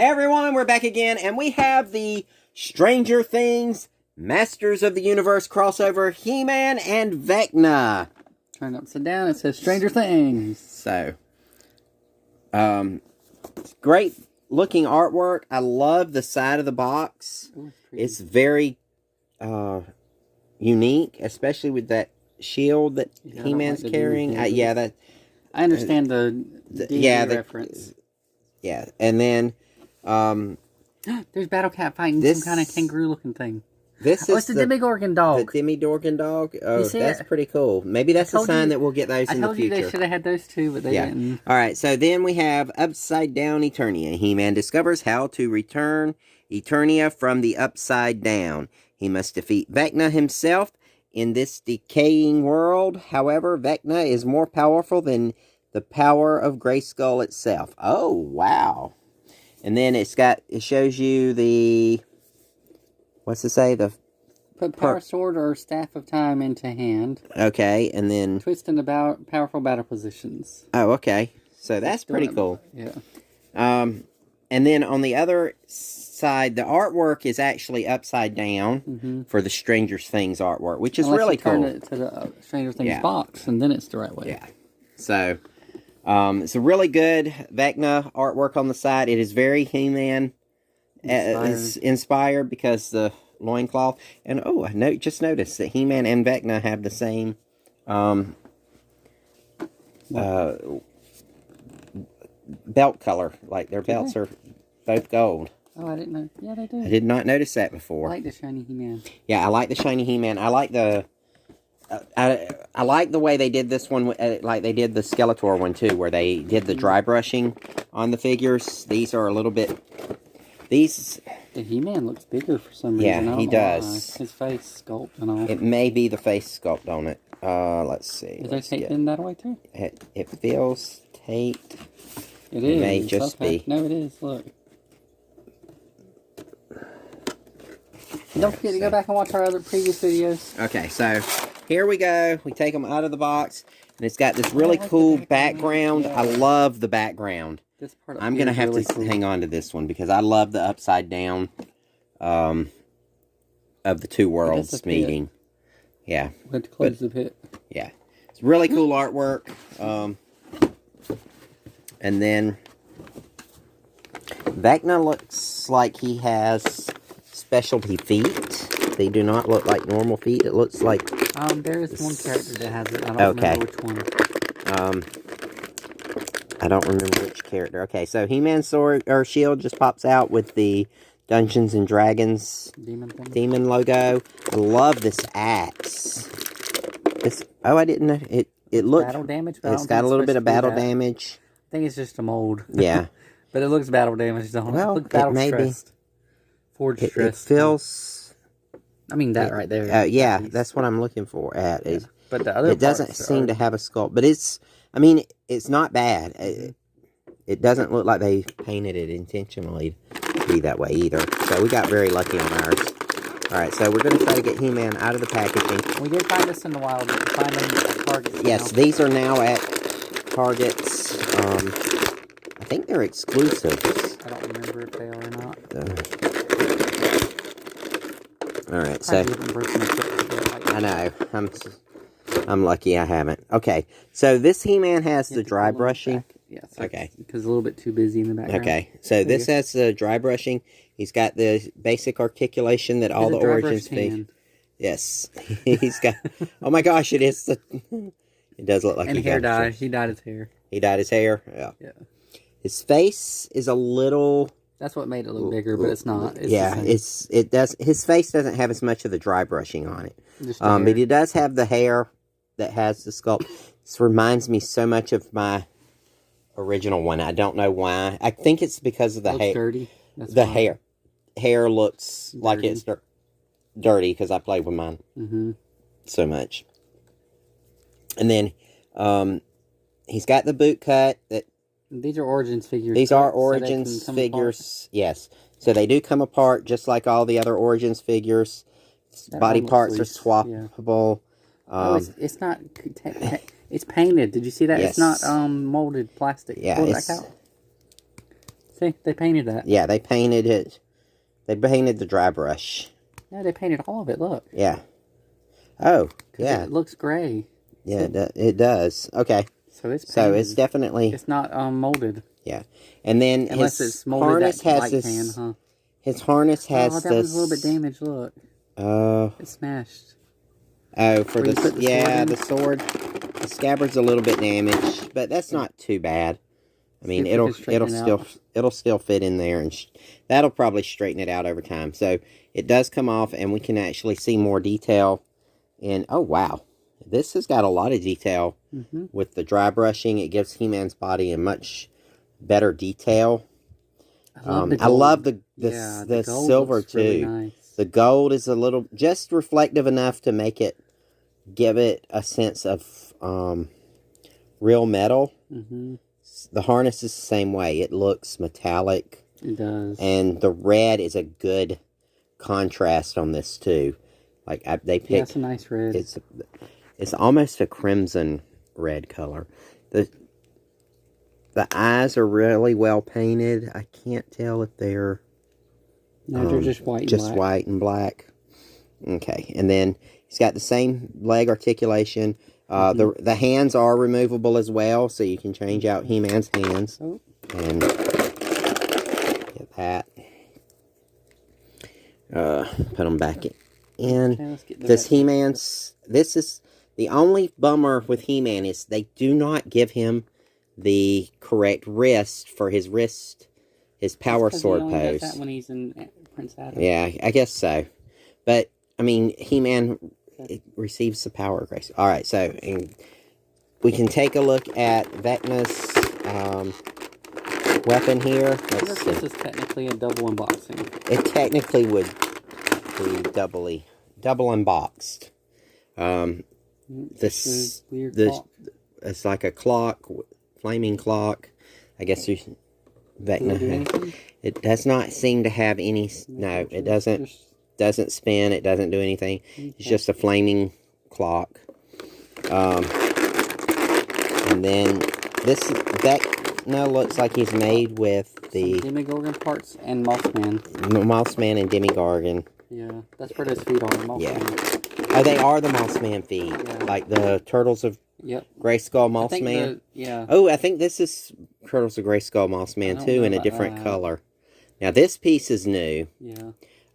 Hey everyone, we're back again, and we have the Stranger Things Masters of the Universe crossover, He-Man and Vecna. Turn upside down, it says Stranger Things. So, great looking artwork. I love the side of the box. Ooh, it's very unique, especially with that shield that He-Man's carrying. I understand the reference. Yeah, and then there's Battle Cat fighting some kind of kangaroo-looking thing. This is the Demogorgon dog. The Demogorgon dog. Oh, that's pretty cool. Maybe that's a sign that we'll get those in the future. I told you they should have had those too, but they didn't. All right, so then we have Upside Down Eternia. He-Man discovers how to return Eternia from the Upside Down. He must defeat Vecna himself in this decaying world. However, Vecna is more powerful than the power of Grayskull itself. Oh, wow. And then it shows you the, what's it say? Put Power Sword or Staff of Time into hand. Okay, and then twist into powerful battle positions. Oh, okay. So that's pretty cool. Yeah. And then on the other side, the artwork is actually upside down for the Stranger Things artwork, which is really cool. Turn it to the Stranger Things box, and then it's the right way. Yeah. So, it's a really good Vecna artwork on the side. It is very He-Man inspired because the loincloth. And I just noticed that He-Man and Vecna have the same belt color. Like their belts are both gold. Oh, I didn't know. Yeah, they do. I did not notice that before. I like the shiny He-Man. Yeah, I like the shiny He-Man. I like the I like the way they did this one, like they did the Skeletor one too, where they did the dry brushing on the figures. These are a little bit. The He-Man looks bigger for some reason. Yeah, he does. His face sculpt and all. It may be the face sculpt on it. Let's see. Is there tape in that way too? It feels taped. It is. It may just be. No, it is. Look. Don't forget to go back and watch our other previous videos. Okay, so here we go. We take them out of the box, and it's got this really cool background. I love the background. This part I'm going to have to hang on to this one because I love the upside down of the two worlds meeting. Yeah. We have to close the pit. Yeah. It's really cool artwork. And then Vecna looks like he has specialty feet. They do not look like normal feet. It looks like there is one character that has it. I don't remember which one. I don't remember which character. Okay, so He-Man's sword or shield just pops out with the Dungeons and Dragons demon logo. I love this axe. I didn't know it looked battle damage. It's got a little bit of battle damage. I think it's just a mold. Yeah. But it looks battle damaged, don't it? Well, Look battle stressed. Forge stressed. It feels... I mean, that right there. Yeah, that's what I'm looking for. But the other it doesn't seem to have a sculpt. But it's... I mean, it's not bad. It doesn't look like they painted it intentionally to be that way either. So we got very lucky on ours. Alright, so we're going to try to get He-Man out of the packaging. We did find this in the wild. We can find them at Target. Yes, these are now at Target's. I think they're exclusives. I don't remember if they are or not. Alright, so... I know. I'm lucky I haven't. Okay, so this He-Man has the dry brushing. Yes. Okay. Because a little bit too busy in the background. Okay, so this has the dry brushing. He's got the basic articulation that all the origins figures. Yes, he's got. Oh my gosh, it is. It does look like. And hair dye. He dyed his hair. He dyed his hair. Yeah. Yeah. His face is a little. That's what made it look bigger, but it's not. It does. His face doesn't have as much of the dry brushing on it. But he does have the hair that has the sculpt. This reminds me so much of my original one. I don't know why. I think it's because of the hair. Dirty. Hair looks dirty. Like it's dirty because I played with mine so much. And then he's got the boot cut. These are Origins figures. These are Origins figures. Yes. So they do come apart just like all the other Origins figures. Body parts are swappable. Yeah. It's not... It's painted. Did you see that? Yes. It's not molded plastic. Yeah. Pull it back out. See, they painted that. Yeah, they painted it. They painted the dry brush. No, they painted all of it. Look. Yeah. Oh, yeah. It looks gray. Yeah, it does. Okay. So it's painted. So it's definitely... It's not molded. Yeah. And then unless his it's molded harness that has light this... pan, huh? His harness has that this... was a little bit damaged, look. It's smashed. Oh, for the the sword. The scabbard's a little bit damaged, but that's not too bad. I mean, it'll still fit in there, and that'll probably straighten it out over time. So it does come off, and we can actually see more detail. And oh wow, this has got a lot of detail with the dry brushing. It gives He-Man's body a much better detail. I love the silver too. Really nice. The gold is a little just reflective enough to make it give it a sense of real metal. The harness is the same way. It looks metallic. It does. And the red is a good contrast on this too. Like they picked. Yeah, it's a nice red. It's almost a crimson red color. The eyes are really well painted. I can't tell if they're... No, they're just white and just black. white and black. Okay, and then he's got the same leg articulation. The hands are removable as well, so you can change out He-Man's hands. Oh. And get that. Put them back in. Okay, Does He-Man's... This is... The only bummer with He-Man is they do not give him the correct wrist for his power sword pose. He only does that when he's in Prince Adam. Yeah, I guess so. But, I mean, He-Man receives the power grace. Alright, so we can take a look at Vecna's weapon here. Let's see. This is technically a double unboxing. It technically would be double unboxed. This weird clock. It's like a clock, flaming clock. I guess Vecna. It does not seem to have any. No, it doesn't. Doesn't spin. It doesn't do anything. It's just a flaming clock. And then this Vecna looks like he's made with the Demogorgon parts and Mothman. Mothman and Demogorgon. Yeah, that's where those feet are. Mothman. Oh, they are the Mothman feet. Yeah. Like the Turtles of Grayskull Mothman. Yeah. Oh, I think this is Turtles of Grayskull Mothman too, in a different color. Now this piece is new. Yeah.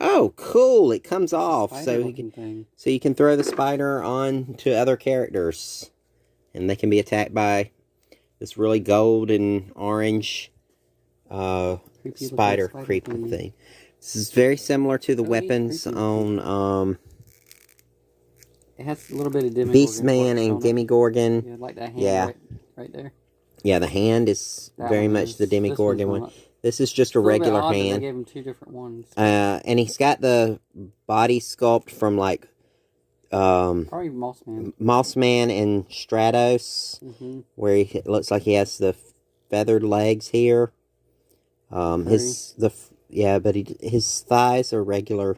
Oh, cool! It comes off, so you can throw the spider on to other characters, and they can be attacked by this really gold and orange spider creepy thing. This is very similar to the weapons on it has a little bit of Demogorgon. Beastman and Demogorgon. Yeah, like that hand right there. Yeah, the hand is very much the Demogorgon one. This is just a regular hand. They gave him two different ones. And he's got the body sculpt from like probably Mossman. Mossman and Stratos, where it looks like he has the feathered legs here. His thighs are regular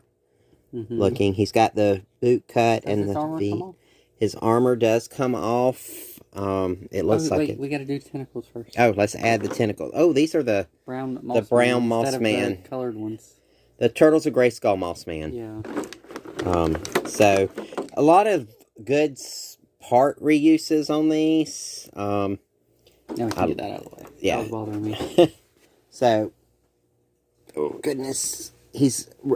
looking. He's got the boot cut and the feet. His armor does come off. It looks like we got to do tentacles first. Oh, let's add the tentacles. Oh, these are the brown Mossman. The colored ones. The Turtles of Grayskull Mossman. Yeah. So a lot of good part reuses on these. Now we can get that out of the way. Yeah. That was bothering me. So, oh goodness,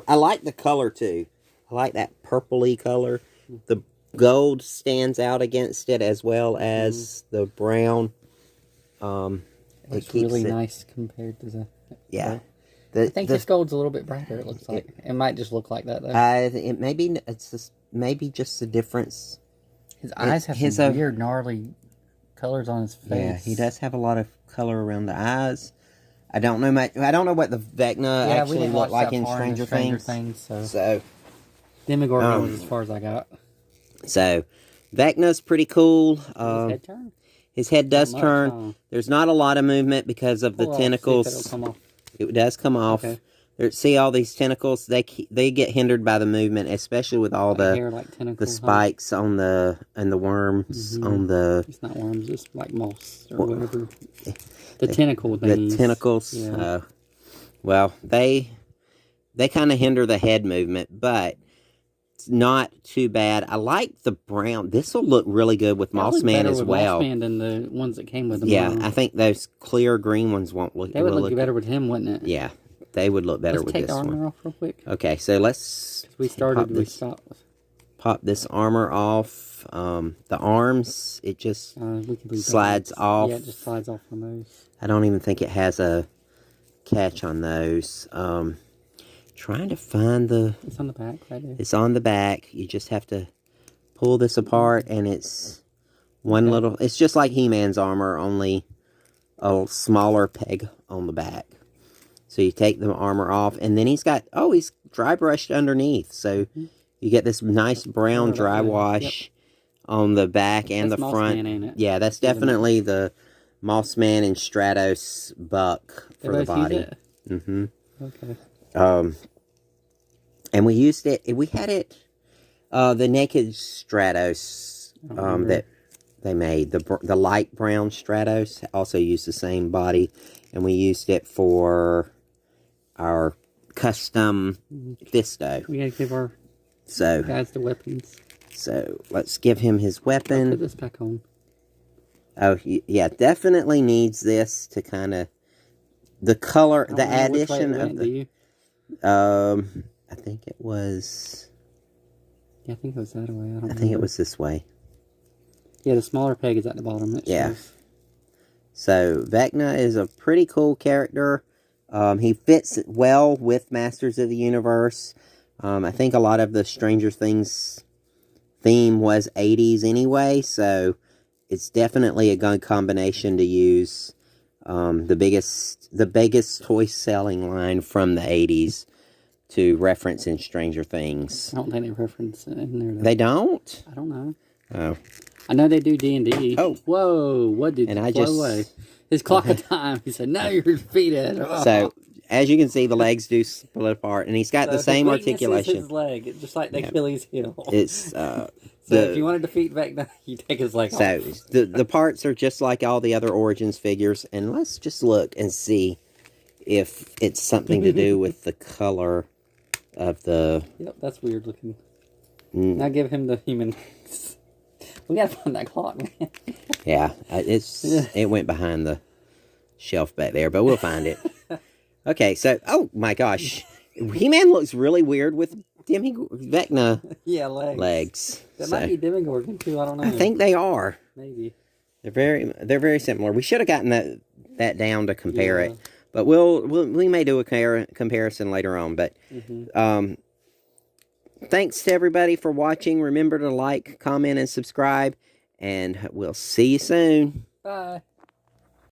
I like the color too. I like that purpley color. The gold stands out against it as well as the brown. It's really nice compared to the... Yeah. I think this gold's a little bit brighter, it looks like. It might just look like that, though. It's maybe just a difference. His eyes have some weird, gnarly colors on his face. Yeah, he does have a lot of color around the eyes. I don't know what the Vecna actually looked like in Stranger Things. So Demogorgon was as far as I got. So, Vecna's pretty cool. His head turn? His head does turn. There's not a lot of movement because of the tentacles. It does come off. Okay. See all these tentacles? They get hindered by the movement, especially with all the spikes on the worms on the. It's not worms. It's like moss or whatever. The tentacle things. The tentacles. Yeah. Well, they kind of hinder the head movement, but it's not too bad. I like the brown. This will look really good with Moss Man as well. Moss Man than the ones that came with them. Yeah, I think those clear green ones won't look. They would look better with him, wouldn't it? Yeah, they would look better with this one. Let's take the armor off real quick. Okay, so let's. We started. We stopped. Pop this armor off. The arms, it just slides off. Yeah, it just slides off on those. I don't even think it has a catch on those. Trying to find the... It's on the back right there. It's on the back. You just have to pull this apart, and it's one little... It's just like He-Man's armor, only a smaller peg on the back. So you take the armor off, and then he's got... Oh, he's dry brushed underneath, so... You get this nice brown dry wash on the back and the front. Man, ain't it? Yeah, that's definitely the Moss Man and Stratos buck for the body. Mm-hmm. Okay. And we used it. We had it. The naked Stratos that they made, the light brown Stratos, also used the same body, and we used it for our custom Fisto. We gotta give our guys the weapons. So let's give him his weapon. I'll put this back on. Oh yeah, definitely needs this to kind of the color, the addition of the. I think it was. Yeah, I think it was that way. I think it was this way. Yeah, the smaller peg is at the bottom. Yeah. So Vecna is a pretty cool character. He fits well with Masters of the Universe. I think a lot of the Stranger Things theme was 80s anyway, so it's definitely a good combination to use. The biggest toy selling line from the 80s to reference in Stranger Things. I don't think they reference it in there, though. They don't? I don't know. Oh. I know they do D&D. Oh. Whoa, what did you blow away? His clock of time. He said, "No, you're defeated." Oh. So, as you can see, the legs do split apart, and he's got the same articulation. Is his leg, just like the Achilles heel. It's so if you want to defeat Vecna, you take his leg off. So the parts are just like all the other Origins figures, and let's just look and see if it's something to do with the color of the. Yep, that's weird looking. Now give him the human. We gotta find that clock, man. Yeah, it went behind the shelf back there, but we'll find it. Okay, so, oh my gosh. He-Man looks really weird with Vecna legs. That might be Demogorgon too, I don't know. I think they are. Maybe. They're very similar. We should have gotten that down to compare it. But we may do a comparison later on. But thanks to everybody for watching. Remember to like, comment, and subscribe. And we'll see you soon. Bye.